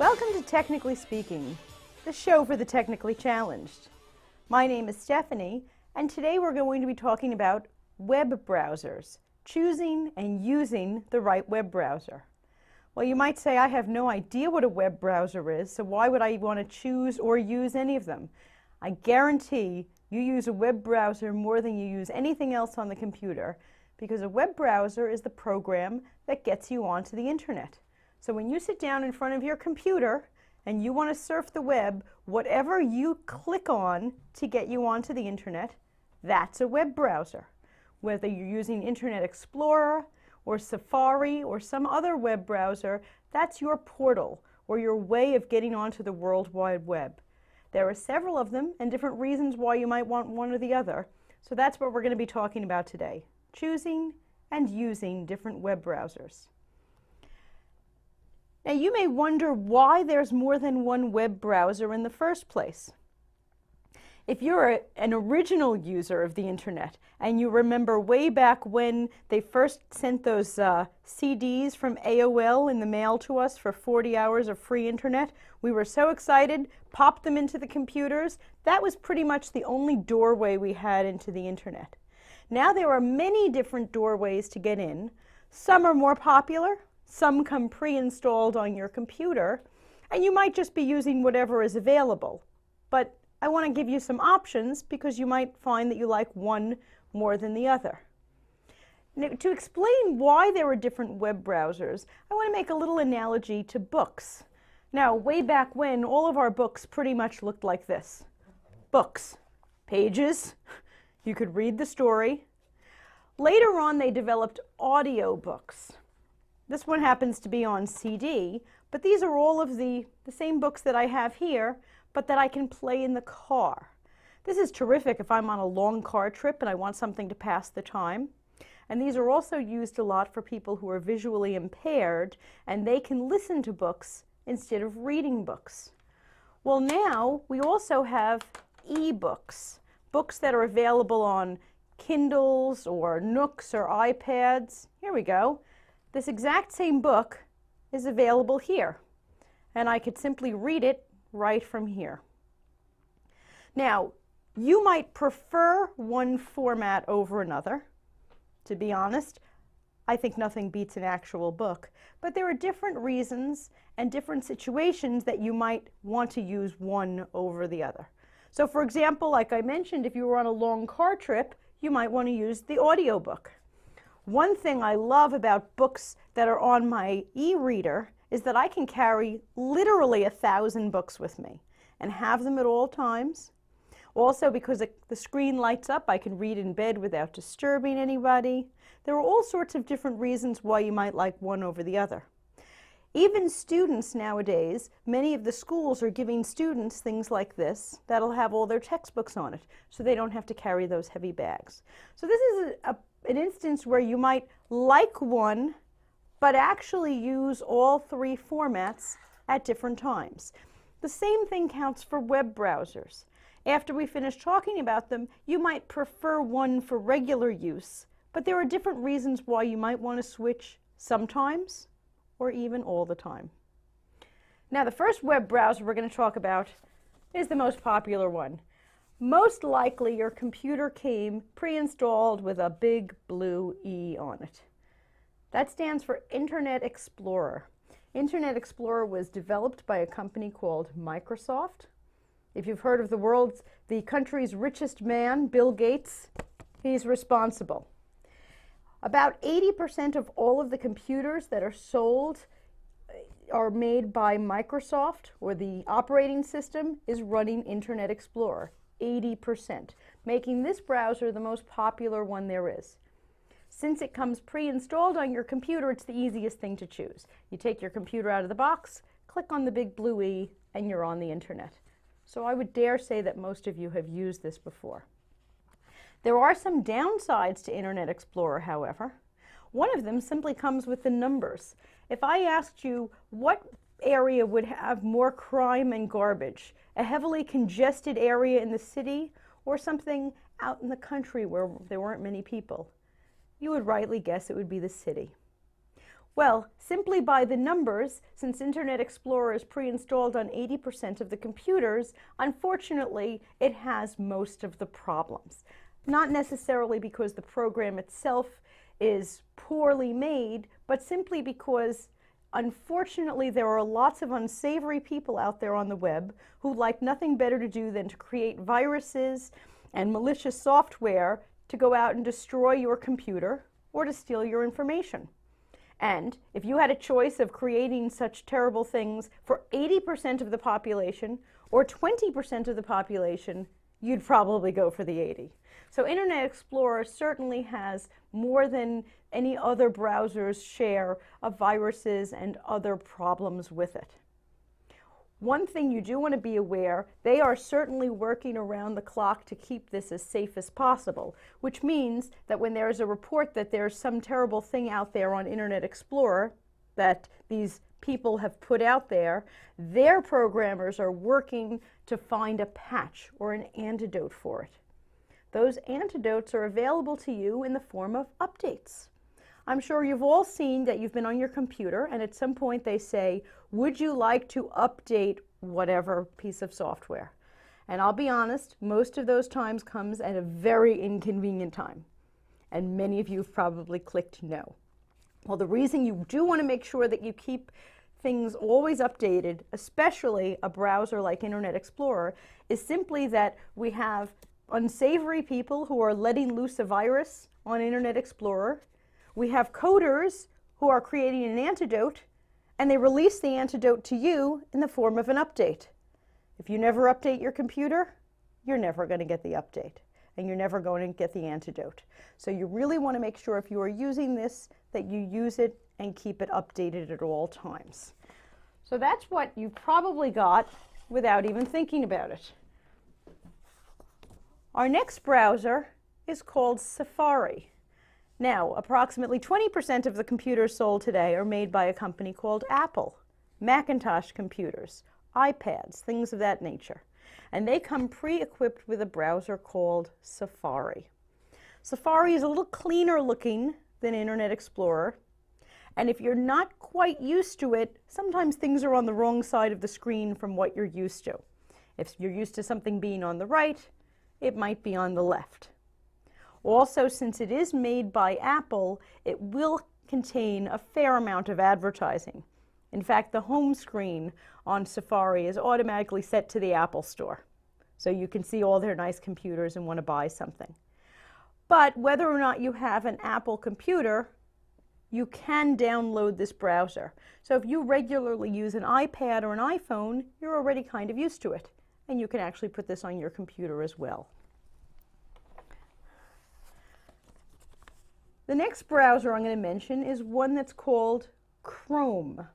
Welcome to Technically Speaking, the show for the technically challenged. My name is Stephanie, and today we're going to be talking about web browsers, choosing and using the right web browser. Well, you might say, I have no idea what a web browser is, so why would I want to choose or use any of them? I guarantee you use a web browser more than you use anything else on the computer, because a web browser is the program that gets you onto the internet. So when you sit down in front of your computer and you want to surf the web, whatever you click on to get you onto the internet, that's a web browser. Whether you're using Internet Explorer or Safari or some other web browser, that's your portal or your way of getting onto the World Wide Web. There are several of them and different reasons why you might want one or the other. So that's what we're going to be talking about today, choosing and using different web browsers. Now you may wonder why there's more than one web browser in the first place. If you're an original user of the internet and you remember way back when they first sent those CDs from AOL in the mail to us for 40 hours of free internet, we were so excited, popped them into the computers. That was pretty much the only doorway we had into the internet. Now there are many different doorways to get in. Some are more popular. Some come pre-installed on your computer, and you might just be using whatever is available. But I want to give you some options because you might find that you like one more than the other. Now, to explain why there are different web browsers, I want to make a little analogy to books. Now, way back when, all of our books pretty much looked like this. Books, pages, you could read the story. Later on, they developed audio books. This one happens to be on CD, but these are all of the same books that I have here, but that I can play in the car. This is terrific if I'm on a long car trip and I want something to pass the time. And these are also used a lot for people who are visually impaired, and they can listen to books instead of reading books. Well, now we also have e-books, books that are available on Kindles or Nooks or iPads. Here we go. This exact same book is available here, and I could simply read it right from here. Now, you might prefer one format over another. To be honest, I think nothing beats an actual book, but there are different reasons and different situations that you might want to use one over the other. So for example, like I mentioned, if you were on a long car trip, you might want to use the audiobook. One thing I love about books that are on my e-reader is that I can carry literally 1,000 books with me and have them at all times. Also, because the screen lights up, I can read in bed without disturbing anybody. There are all sorts of different reasons why you might like one over the other. Even students nowadays, many of the schools are giving students things like this that'll have all their textbooks on it, so they don't have to carry those heavy bags. So this is an instance where you might like one, but actually use all three formats at different times. The same thing counts for web browsers. After we finish talking about them, you might prefer one for regular use, but there are different reasons why you might want to switch sometimes or even all the time. Now, the first web browser we're going to talk about is the most popular one. Most likely your computer came pre-installed with a big blue E on it. That stands for Internet Explorer. Internet Explorer was developed by a company called Microsoft. If you've heard of the country's richest man, Bill Gates, he's responsible. About 80% of all of the computers that are sold are made by Microsoft, or the operating system is running Internet Explorer. 80%, making this browser the most popular one there is. Since it comes pre-installed on your computer, it's the easiest thing to choose. You take your computer out of the box, click on the big blue E, and you're on the internet. So I would dare say that most of you have used this before. There are some downsides to Internet Explorer, however. One of them simply comes with the numbers. If I asked you what area would have more crime and garbage, a heavily congested area in the city or something out in the country where there weren't many people, you would rightly guess it would be the city. Well, simply by the numbers, since Internet Explorer is pre-installed on 80% of the computers, unfortunately, it has most of the problems. Not necessarily because the program itself is poorly made, but simply because, unfortunately, there are lots of unsavory people out there on the web who like nothing better to do than to create viruses and malicious software to go out and destroy your computer or to steal your information. And if you had a choice of creating such terrible things for 80% of the population or 20% of the population, you'd probably go for the 80. So Internet Explorer certainly has more than any other browser's share of viruses and other problems with it. One thing you do want to be aware, they are certainly working around the clock to keep this as safe as possible, which means that when there is a report that there's some terrible thing out there on Internet Explorer that these people have put out there, their programmers are working to find a patch or an antidote for it. Those antidotes are available to you in the form of updates. I'm sure you've all seen that you've been on your computer and at some point they say, would you like to update whatever piece of software? And I'll be honest, most of those times comes at a very inconvenient time. And many of you have probably clicked no. Well, the reason you do want to make sure that you keep things always updated, especially a browser like Internet Explorer, is simply that we have unsavory people who are letting loose a virus on Internet Explorer. We have coders who are creating an antidote, and they release the antidote to you in the form of an update. If you never update your computer, you're never going to get the update, and you're never going to get the antidote. So you really want to make sure if you are using this, that you use it and keep it updated at all times. So that's what you probably got without even thinking about it. Our next browser is called Safari. Now, approximately 20% of the computers sold today are made by a company called Apple, Macintosh computers, iPads, things of that nature. And they come pre-equipped with a browser called Safari. Safari is a little cleaner looking than Internet Explorer. And if you're not quite used to it, sometimes things are on the wrong side of the screen from what you're used to. If you're used to something being on the right, it might be on the left. Also, since it is made by Apple, it will contain a fair amount of advertising. In fact, the home screen on Safari is automatically set to the Apple Store. So you can see all their nice computers and want to buy something. But whether or not you have an Apple computer, you can download this browser. So if you regularly use an iPad or an iPhone, you're already kind of used to it. And you can actually put this on your computer as well. The next browser I'm going to mention is one that's called Chrome,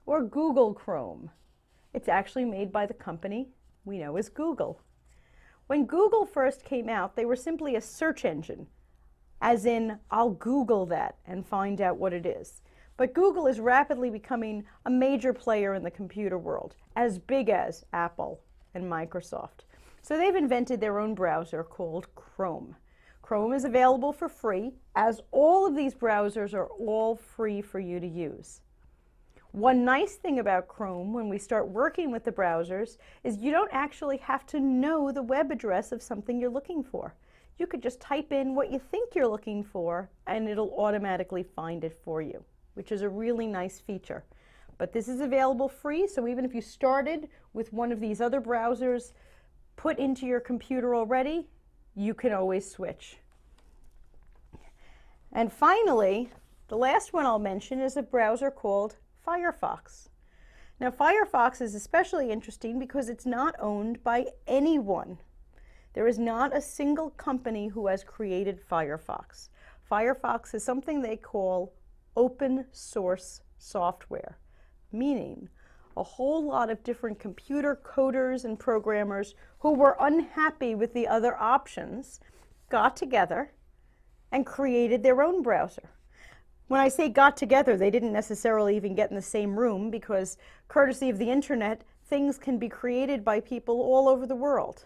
or Google Chrome. It's actually made by the company we know as Google. When Google first came out, they were simply a search engine, as in, I'll Google that and find out what it is. But Google is rapidly becoming a major player in the computer world, as big as Apple and Microsoft. So they've invented their own browser called Chrome. Chrome is available for free, as all of these browsers are all free for you to use. One nice thing about Chrome when we start working with the browsers is you don't actually have to know the web address of something you're looking for. You could just type in what you think you're looking for and it'll automatically find it for you, which is a really nice feature. But this is available free, so even if you started with one of these other browsers put into your computer already, you can always switch. And finally, the last one I'll mention is a browser called Firefox. Now, Firefox is especially interesting because it's not owned by anyone. There is not a single company who has created Firefox. Firefox is something they call open source software, meaning a whole lot of different computer coders and programmers who were unhappy with the other options got together and created their own browser. When I say got together, they didn't necessarily even get in the same room because, courtesy of the internet, things can be created by people all over the world.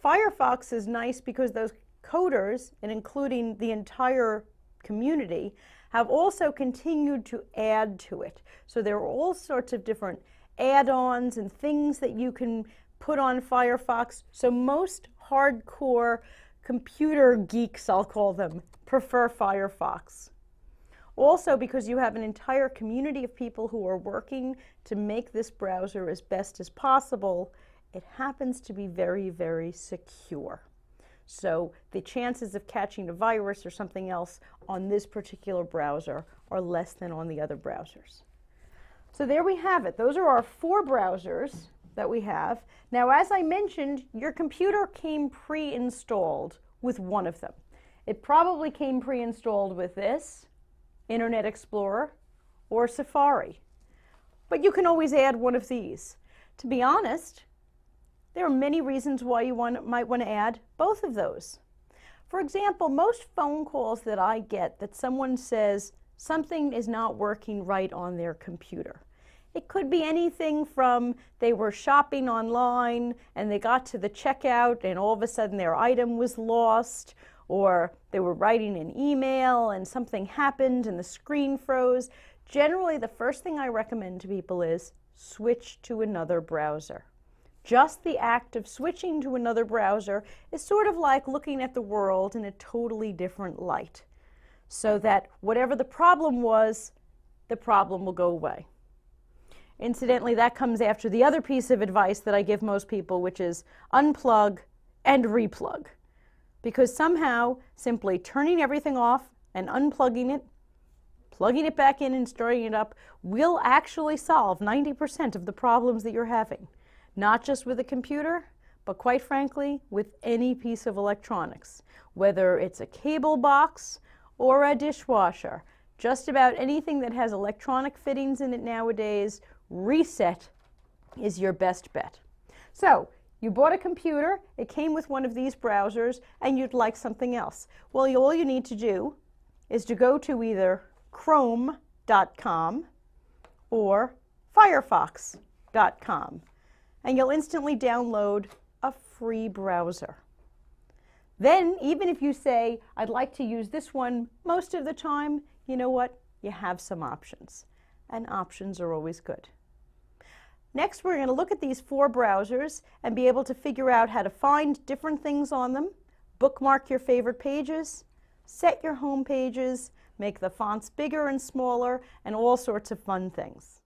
Firefox is nice because those coders, and including the entire community, have also continued to add to it. So there are all sorts of different add-ons and things that you can put on Firefox. So most hardcore computer geeks, I'll call them, prefer Firefox. Also, because you have an entire community of people who are working to make this browser as best as possible, it happens to be very, very secure. So the chances of catching a virus or something else on this particular browser are less than on the other browsers. So there we have it. Those are our 4 browsers that we have. Now, as I mentioned, your computer came pre-installed with one of them. It probably came pre-installed with this, Internet Explorer, or Safari. But you can always add one of these. To be honest, there are many reasons why you might want to add both of those. For example, most phone calls that I get that someone says something is not working right on their computer. It could be anything from they were shopping online and they got to the checkout and all of a sudden their item was lost, or they were writing an email and something happened and the screen froze. Generally, the first thing I recommend to people is switch to another browser. Just the act of switching to another browser is sort of like looking at the world in a totally different light, so that whatever the problem was, the problem will go away. Incidentally, that comes after the other piece of advice that I give most people, which is unplug and replug. Because somehow, simply turning everything off and unplugging it, plugging it back in and starting it up, will actually solve 90% of the problems that you're having. Not just with a computer, but quite frankly, with any piece of electronics. Whether it's a cable box or a dishwasher, just about anything that has electronic fittings in it nowadays, reset is your best bet. So, you bought a computer, it came with one of these browsers, and you'd like something else. Well, all you need to do is to go to either chrome.com or firefox.com, and you'll instantly download a free browser. Then, even if you say, I'd like to use this one most of the time, you know what? You have some options, and options are always good. Next, we're going to look at these 4 browsers and be able to figure out how to find different things on them, bookmark your favorite pages, set your home pages, make the fonts bigger and smaller, and all sorts of fun things.